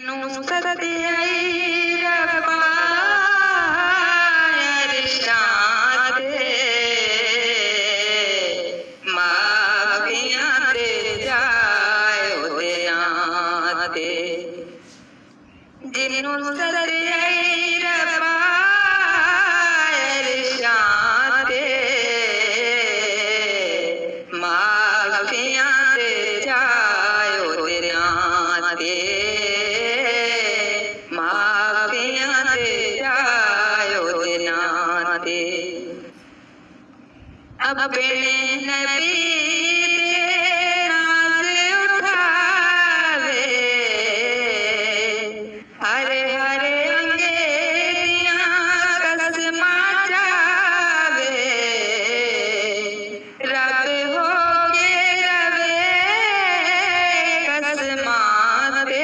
नुसरत आई रब्बा इरशाद माफियां दे जाए ओदे नां ते जिन्नू नुसरत आई रब्बा इरशाद माफियां दे जाए ओदे नां ते माफियां दे जाए ओदे नां ते अपने नबी दे नाज़ उठावे हरे हरे अंगेरियां कसमां जावे रब होगे रवे कसमां दे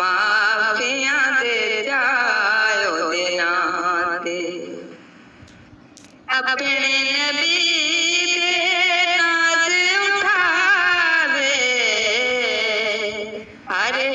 माफियां दे जाए ओदे नां ते अपने नबी दे नाज़ उठावे हरे